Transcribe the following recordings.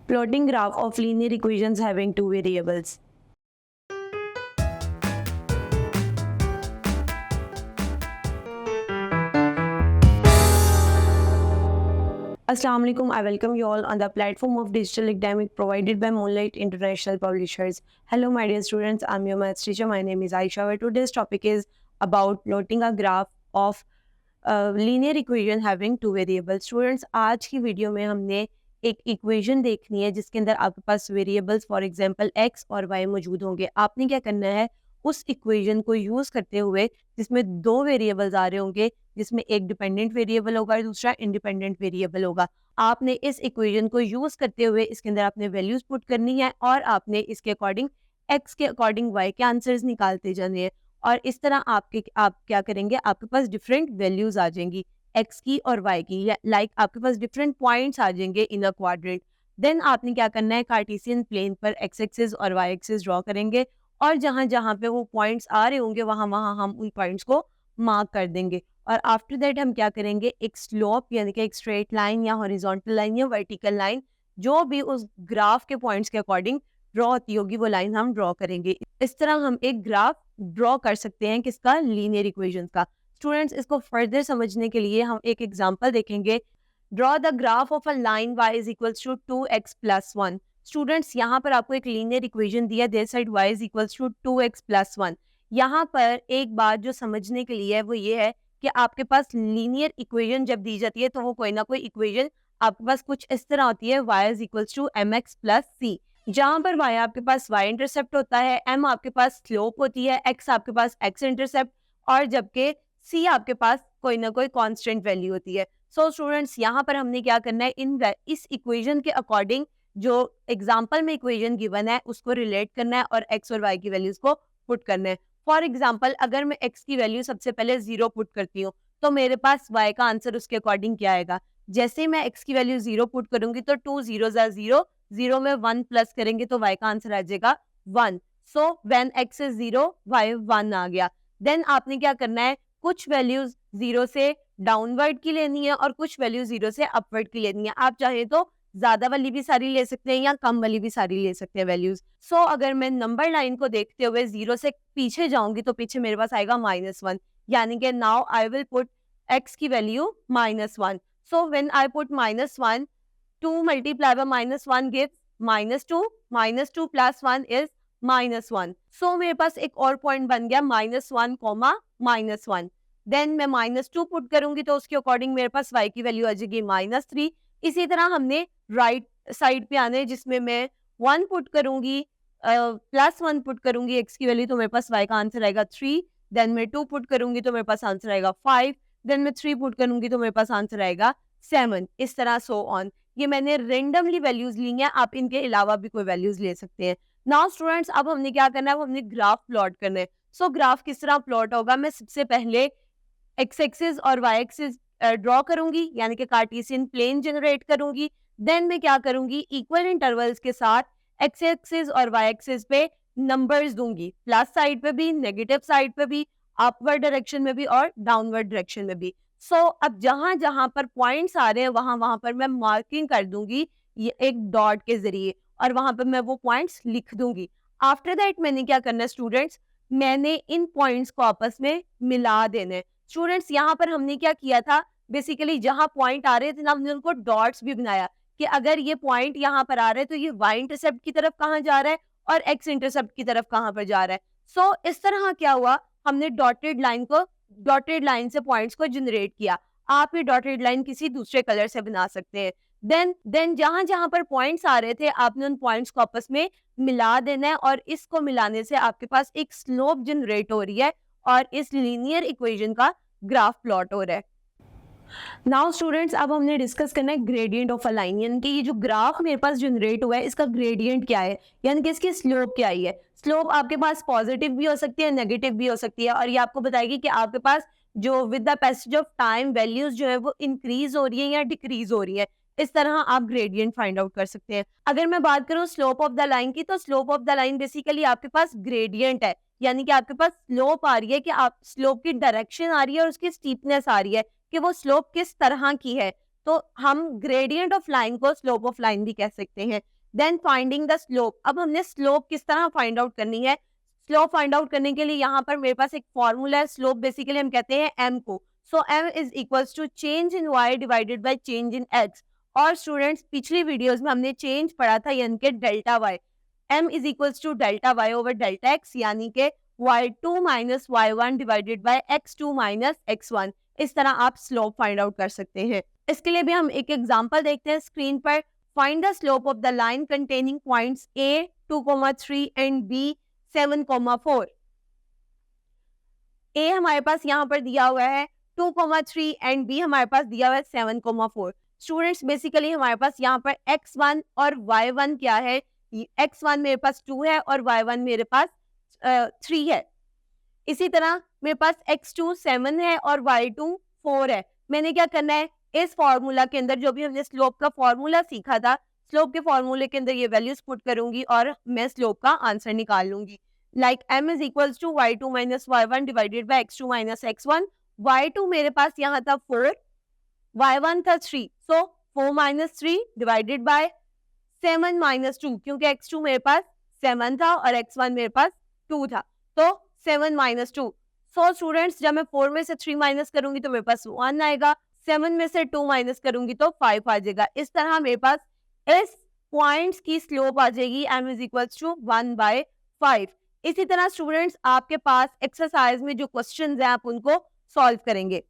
Plotting graph of linear equations having two variables. Assalamu alaikum. I welcome you all on the platform of digital academic provided by Moonlight International Publishers. Hello my dear students, I'm your maths teacher. My name is Aisha. Where today's topic is about plotting a graph of linear equation having two variables. Students, आज की video में हमने एक equation देखनी है जिसके अंदर आपके पास वेरिएबल्स फॉर एग्जांपल x और y मौजूद होंगे. आपने क्या करना है, उस इक्वेशन को यूज करते हुए जिसमें दो वेरिएबल्स आ रहे होंगे, जिसमें एक डिपेंडेंट वेरिएबल होगा और दूसरा इंडिपेंडेंट वेरिएबल होगा, आपने इस इक्वेशन को यूज करते हुए इसके अंदर आपने वैल्यूज पुट करनी है और आपने इसके अकॉर्डिंग x के अकॉर्डिंग y के आंसर्स निकालते जाने हैं. और इस तरह आप क्या करेंगे, आपके पास डिफरेंट वैल्यूज आ जाएंगी x की और y की, लाइक आपके पास डिफरेंट पॉइंट्स आ जाएंगे इन अ क्वाड्रेंट. देन आपने क्या करना है, कार्टेशियन प्लेन पर x एक्सिस और y एक्सिस ड्रॉ करेंगे और जहां जहां पे वो पॉइंट्स आ रहे होंगे वहां वहां हम उन पॉइंट्स को मार्क कर देंगे. और आफ्टर दैट हम क्या करेंगे, एक स्लोप यानी कि एक स्ट्रेट लाइन या हॉरिजॉन्टल लाइन या वर्टिकल लाइन जो भी उस ग्राफ के पॉइंट्स के अकॉर्डिंग ड्रॉ होती होगी वो लाइन हम ड्रॉ करेंगे. इस तरह हम एक ग्राफ ड्रॉ कर सकते हैं किसका, लीनियर इक्वेशंस का. स्टूडेंट्स, इसको फर्दर समझने के लिए हम एक एग्जांपल देखेंगे. Draw the graph of a line y is equals to 2x plus 1. Students, यहाँ पर आपको एक लीनियर इक्वेशन दिया, their side y is equals to 2x plus 1. यहाँ पर एक बात जो समझने के लिए है वो ये है कि आपके पास लीनियर इक्वेशन जब दी जाती है तो वो कोई ना कोई इक्वेशन आपके पास कुछ इस तरह होती है, y is equals to mx plus c. जहां पर y आपके पास y इंटरसेप्ट होता है, m आपके पास स्लोप होती है, x आपके पास x इंटरसेप्ट और जबकि c आपके पास कोई ना कोई कांस्टेंट वैल्यू होती है. सो स्टूडेंट्स, यहाँ पर हमने क्या करना है, इस इक्वेशन के अकॉर्डिंग जो एग्जाम्पल में इक्वेशन गिवन है उसको रिलेट करना है और x और y की वैल्यूज को पुट करना है. फॉर एग्जाम्पल, अगर मैं x की वैल्यू सबसे पहले 0 पुट करती हूँ तो मेरे पास y का आंसर उसके अकॉर्डिंग क्या आएगा. जैसे ही मैं x की वैल्यू 0 पुट करूंगी तो 2 0 0, 0 में 1 प्लस करेंगे तो y का आंसर आ जाएगा 1. So when x is 0 y 1 आ गया. देन आपने क्या करना है, कुछ वैल्यूज 0 से डाउनवर्ड की लेनी है और कुछ वैल्यू 0 से अपवर्ड की लेनी है. आप चाहे तो ज्यादा वाली भी सारी ले सकते हैं या कम वाली भी सारी ले सकते हैं वैल्यूज. सो अगर मैं नंबर लाइन को देखते हुए 0 से पीछे जाऊंगी तो पीछे मेरे पास आएगा -1, यानी कि now I will put x की value -1. So when I put -1, 2 multiplied by -1 gives -2. -2 plus 1 is -1. So मेरे पास एक और पॉइंट बन गया -1, -1. देन मैं -2 पुट करूंगी तो उसके अकॉर्डिंग मेरे पास y की वैल्यू आ जाएगी -3. इसी तरह हमने राइट साइड पे आने जिसमें मैं 1 पुट करूंगी, +1 पुट करूंगी x की वैल्यू तो मेरे पास y का आंसर आएगा 3. देन मैं 2 पुट करूंगी तो मेरे पास आंसर आएगा 5. देन मैं 3 पुट करूंगी तो मेरे पास आंसर आएगा 7. इस तरह सो ऑन. ये मैंने रेंडमली वैल्यूज ली हैं, आप इनके अलावा भी कोई वैल्यूज ले सकते हैं. नाउ स्टूडेंट्स, अब हमने क्या करना है, वो हमने ग्राफ प्लॉट करना है. सो ग्राफ किस तरह प्लॉट होगा, मैं सबसे पहले x एक्सिस और y एक्सिस ड्रॉ करूंगी यानी कि कार्टेशियन प्लेन जनरेट करूंगी. देन मैं क्या करूंगी, इक्वल इंटरवल्स के साथ x एक्सिस और y एक्सिस पे नंबर्स दूंगी, प्लस साइड पे भी, नेगेटिव साइड पे भी, अपवर्ड डायरेक्शन में भी और डाउनवर्ड डायरेक्शन में भी. सो अब जहां जहां पर पॉइंट्स आ रहे हैं वहां वहां पर मैं मार्किंग कर दूंगी ये एक डॉट के जरिए और वहां पर मैं वो पॉइंट्स लिख दूंगी. आफ्टर दैट मैंने क्या करना है स्टूडेंट्स, मैंने इन पॉइंट्स को आपस में मिला देना है. स्टूडेंट्स, यहाँ पर हमने क्या किया था, बेसिकली जहां पॉइंट आ रहे थे ना हमने उनको डॉट्स भी बनाया कि अगर ये पॉइंट यहाँ पर आ रहा है तो ये y इंटरसेप्ट की तरफ कहाँ जा रहा है और x इंटरसेप्ट की तरफ कहाँ पर जा रहा है. सो इस तरह क्या हुआ, हमने डॉटेड लाइन से पॉइंट्स को जनरेट किया. आप ये डॉटेड लाइन किसी दूसरे कलर से बना सकते हैं. देन जहां जहां पर पॉइंट्स आ रहे थे आपने उन पॉइंट्स को आपस में मिला देना है और इसको मिलाने से आपके पास एक स्लोप जनरेट हो रही है और इस लीनियर इक्वेशन का ग्राफ प्लॉट हो रहा है. नाउ स्टूडेंट्स, अब हमने डिस्कस करना है ग्रेडियंट ऑफ अ लाइन, यानी कि ये जो ग्राफ मेरे पास जनरेट हुआ है इसका ग्रेडियंट क्या है, यानी कि इसकी स्लोप क्या है. स्लोप आपके पास पॉजिटिव भी हो सकती है, नेगेटिव भी हो सकती है और ये आपको बताएगी कि आपके पास जो with the passage of time values जो है वो इंक्रीज हो रही है या डिक्रीज हो रही है. इस तरह आप ग्रेडियंट फाइंड आउट कर सकते हैं. अगर मैं बात करूं स्लोप ऑफ द लाइन की, तो slope of the line basically आपके पास ग्रेडियंट है, यानी कि आपके पास स्लोप आ रही है कि आप स्लोप की डायरेक्शन आ रही है और उसकी स्टीपनेस आ रही है कि वो स्लोप किस तरह की है. तो हम ग्रेडियंट ऑफ लाइन को स्लोप ऑफ लाइन भी कह सकते हैं। देन फाइंडिंग द स्लोप, अब हमने स्लोप किस तरह फाइंड आउट करनी है। स्लोप फाइंड आउट करने के लिए यहाँ पर मेरे पास एक फॉर्मूला है, स्लोप बेसिकली हम कहते हैं m को। So m is equals to change in y divided by change in x। और स्टूडेंट्स पिछली वीडियोस में हमने चेंज पढ़ा था यानी कि delta y, m is equals to delta y over delta x, यानी कि y2 minus y1 divided by x2 minus x1। इस तरह आप स्लोप फाइंड आउट कर सकते हैं। इसके लिए भी हम एक एग्जांपल देखते हैं स्क्रीन पर। Find the slope of the line containing points a 2,3 and b 7,4। a हमारे पास यहाँ पर दिया हुआ है 2,3 एंड b हमारे पास दिया हुआ है 7,4। स्टूडेंट्स बेसिकली हमारे पास यहाँ पर x1 और y1 क्या है, x1 मेरे पास 2 है और y1 मेरे पास 3 है। इसी तरह मेरे पास x2 7 है और y2 4 है। मैंने क्या करना है, इस फॉर्मूला के अंदर जो भी हमने स्लोप का फॉर्मूला सीखा था, स्लोप के फॉर्मूले के अंदर ये वैल्यूज पुट करूंगी और मैं स्लोप का आंसर निकाल लूंगी। Like m is equals to y2 minus y1 divided by x2 minus x1। y2 मेरे पास यहाँ था 4, y1 था 3, सो 4 माइनस 3 डिवाइडेड बाय 7 माइनस 2, क्योंकि x2 मेरे पास 7 था और x1 मेरे पास 2 था, तो 7 माइनस 2। सो स्टूडेंट्स जब मैं 4 में से 3 माइनस करूंगी तो मेरे पास 1 आएगा, 7 में से 2 माइनस करूंगी तो 5 आ जाएगा। इस तरह मेरे पास इस पॉइंट्स की स्लोप आ जाएगी m इज इक्वल टू 1/5। इसी तरह स्टूडेंट्स आपके पास एक्सरसाइज में जो क्वेश्चंस हैं आप उनको सॉल्व करेंगे।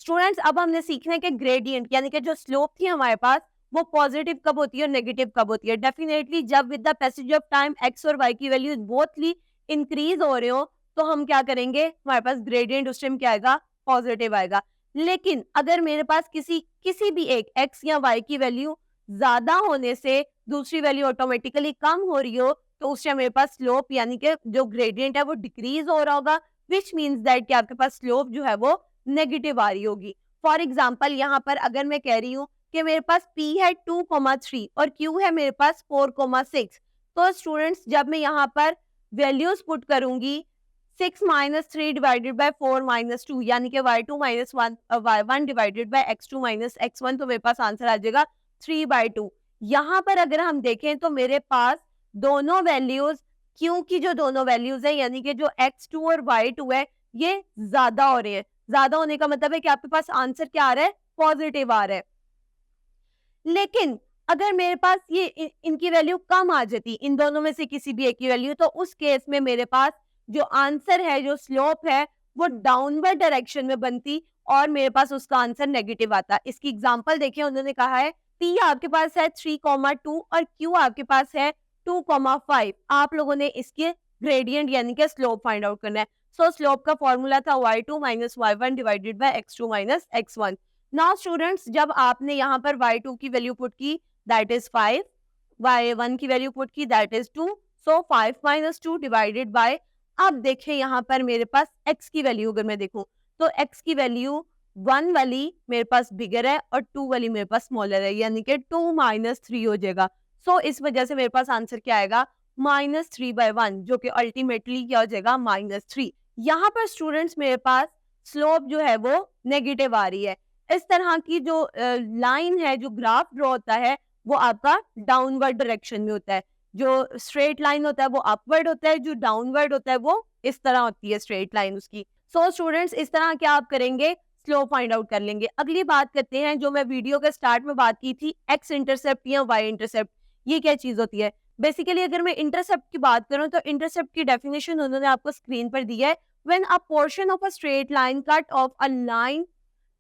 स्टूडेंट्स अब हमने सीखना है कि ग्रेडियंट यानी कि जो स्लोप थी हमारे पास वो पॉजिटिव कब होती है और नेगेटिव कब होती है। डेफिनेटली जब with the passage of time x और y की वैल्यूज बोथली इंक्रीज हो रहे हो तो हम क्या करेंगे, हमारे पास ग्रेडियंट उस टाइम क्या आएगा, पॉजिटिव आएगा। लेकिन अगर मेरे पास किसी भी एक x या y की वैल्यू ज्यादा होने से दूसरी वैल्यू ऑटोमेटिकली कम हो रही हो तो उस टाइम मेरे पास स्लोप यानी कि जो ग्रेडियंट है वो डिक्रीज हो रहा होगा, विच मीन्स दैट कि आपके पास स्लोप जो है वो नेगेटिव आ रही होगी। फॉर एग्जाम्पल यहाँ पर अगर मैं कह रही हूँ कि मेरे पास P है 2,3 और Q है मेरे पास 4,6, तो स्टूडेंट्स जब मैं यहाँ पर वैल्यूज पुट करूंगी 6 माइनस 3 डिवाइडेड बाय 4 माइनस 2 यानी कि y2 minus y1 divided by x2 minus x1, तो मेरे पास आंसर आ जाएगा 3/2। यहाँ पर अगर हम देखें तो मेरे पास दोनों वैल्यूज, क्योंकि जो दोनों वैल्यूज है यानी कि जो x2 और y2 है ये ज्यादा हो रहे हैं। ज्यादा होने का मतलब है कि आपके पास आंसर क्या आ रहा है, पॉजिटिव आ रहा है। लेकिन अगर मेरे पास ये इनकी वैल्यू कम आ जाती, इन दोनों में से किसी भी एक की वैल्यू, तो उस केस में मेरे पास जो आंसर है, जो स्लोप है वो डाउनवर्ड डायरेक्शन में बनती और मेरे पास उसका आंसर नेगेटिव आता। इसकी एग्जांपल देखिए, उन्होंने कहा है P आपके पास है 3,2 और Q आपके पास है 2,5। आप लोगों ने इसके ग्रेडियंट यानी कि स्लोप फाइंड आउट करना है। सो स्लोप का फॉर्मूला था y2 minus y1 divided by x2 minus x1। Now students जब आपने यहाँ पर y2 की वैल्यू पुट की दैट इज 5, y1 की वैल्यू पुट की that is 2, so 5 minus 2 divided by, अब देखें यहाँ पर मेरे पास x की वैल्यू अगर मैं देखूं तो x की वैल्यू 1 वाली मेरे पास बिगर है और 2 वाली मेरे पास स्मॉलर है, यानी कि 2 माइनस 3 हो जाएगा। सो इस वजह से मेरे पास आंसर क्या आएगा, -3/1, जो कि अल्टीमेटली क्या हो जाएगा, -3। यहाँ पर स्टूडेंट्स मेरे पास स्लोप जो है वो नेगेटिव आ रही है। इस तरह की जो लाइन है, जो ग्राफ ड्रॉ होता है वो आपका डाउनवर्ड डायरेक्शन में होता है। जो स्ट्रेट लाइन होता है वो अपवर्ड होता है, जो डाउनवर्ड होता है वो इस तरह होती है स्ट्रेट लाइन उसकी। सो स्टूडेंट्स इस तरह क्या आप करेंगे, स्लोप फाइंड आउट कर लेंगे। अगली बात करते हैं जो मैं वीडियो के स्टार्ट में बात की थी, एक्स इंटरसेप्ट या वाई इंटरसेप्ट, ये क्या चीज होती है। बेसिकली अगर मैं इंटरसेप्ट की बात करूं तो इंटरसेप्ट की डेफिनेशन उन्होंने आपको स्क्रीन पर दी है। When a portion of a straight line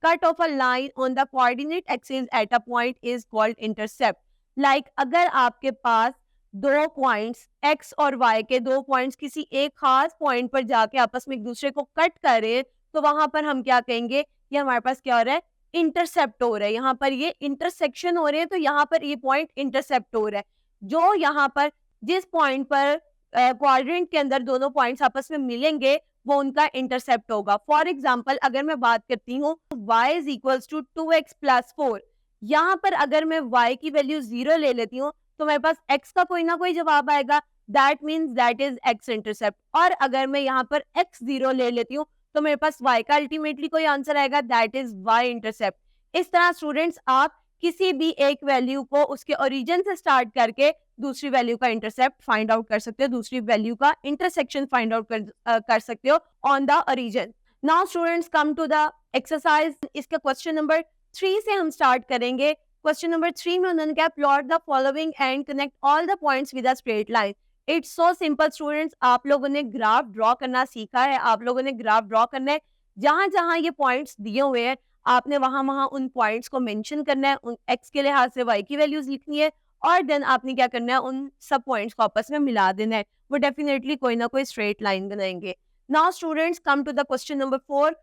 cut off a line on the coordinate axis at a point is called intercept। Like अगर आपके पास दो पॉइंट्स x और y के दो पॉइंट्स किसी एक खास पॉइंट पर जाके आपस में एक दूसरे को कट कर रहे हैं तो वहां पर हम क्या कहेंगे, ये हमारे पास क्या हो रहा है, इंटरसेप्ट हो रहा है। यहाँ पर ये इंटरसेक्शन हो रहे हैं तो यहाँ पर ये पॉइंट इंटरसेप्ट हो रहा है। जो यहाँ पर जिस पॉइंट पर क्वाड्रेंट के अंदर दोनों पॉइंट्स आपस में मिलेंगे वो उनका इंटरसेप्ट होगा। फॉर एग्जाम्पल अगर मैं बात करती हूँ y is equals to 2x plus 4, यहाँ पर अगर मैं y की वैल्यू 0 ले लेती हूँ तो मेरे पास x का कोई ना कोई जवाब आएगा, that means that is x intercept. और अगर मैं यहाँ पर x 0 ले लेती हूँ तो मेरे पास y का अल्टीमेटली कोई आंसर आएगा, दैट इज y इंटरसेप्ट। इस तरह स्टूडेंट्स आप किसी भी एक वैल्यू को उसके ओरिजिन से स्टार्ट करके दूसरी वैल्यू का इंटरसेप्ट फाइंड आउट कर सकते हो, दूसरी वैल्यू का इंटरसेक्शन फाइंड आउट कर सकते हो on the origin. Now students come to the exercise. इसका क्वेश्चन नंबर 3 से हम स्टार्ट करेंगे। क्वेश्चन नंबर 3 में उन्होंने क्या, plot the following and connect all the points with a straight line. It's so simple students, आप लोगों ने ग्राफ ड्रॉ करना सीखा है, आप लोगों ने ग्राफ ड्रॉ करना है। जहां जहां ये पॉइंट्स दिए हुए हैं आपने वहां वहां उन पॉइंट्स को मेंशन करना है, उन एक्स के लिहाज से वाई की वैल्यूज लिखनी है और देन आपने क्या करना है, उन सब पॉइंट्स को आपस में मिला देना है। वो डेफिनेटली कोई ना कोई स्ट्रेट लाइन बनाएंगे। Now students come to the question number 4।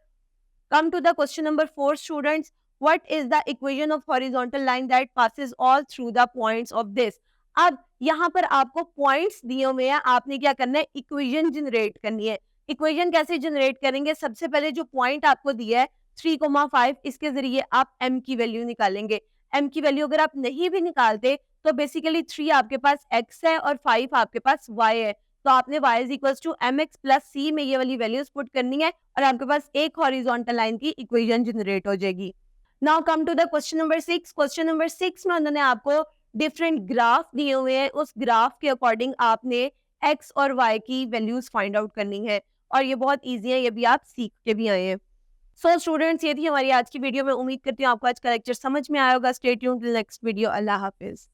Come to the question number 4, students. What is the equation of horizontal line that passes all through the points of this? अब यहाँ पर आपको points दिए हुए हैं, आपने क्या करना है, इक्वेशन जनरेट करनी है। इक्वेशन कैसे जनरेट करेंगे? सबसे पहले जो पॉइंट आपको दिया है 3,5, इसके जरिए आप m की वैल्यू निकालेंगे। m की वैल्यू अगर आप नहीं भी निकालते तो बेसिकली 3 आपके पास x है और 5 आपके पास y है, तो आपने y is equals to M X plus C में ये वाली वैल्यूज पुट करनी है और आपके पास एक हॉरिजॉन्टल लाइन की इक्वेशन जनरेट हो जाएगी। Now come to the question number 6। Question number 6 में उन्होंने आपको डिफरेंट ग्राफ दिए हुए हैं, उस ग्राफ के अकॉर्डिंग आपने x और y की वैल्यूज फाइंड आउट करनी है और ये बहुत ईजी है, ये भी आप सीख के भी आए हैं। सो स्टूडेंट्स, ये थी हमारी आज की वीडियो में। उम्मीद करती हूँ आपको आज का लेक्चर समझ में आया होगा। Stay tuned till next video. अल्लाह हाफिज।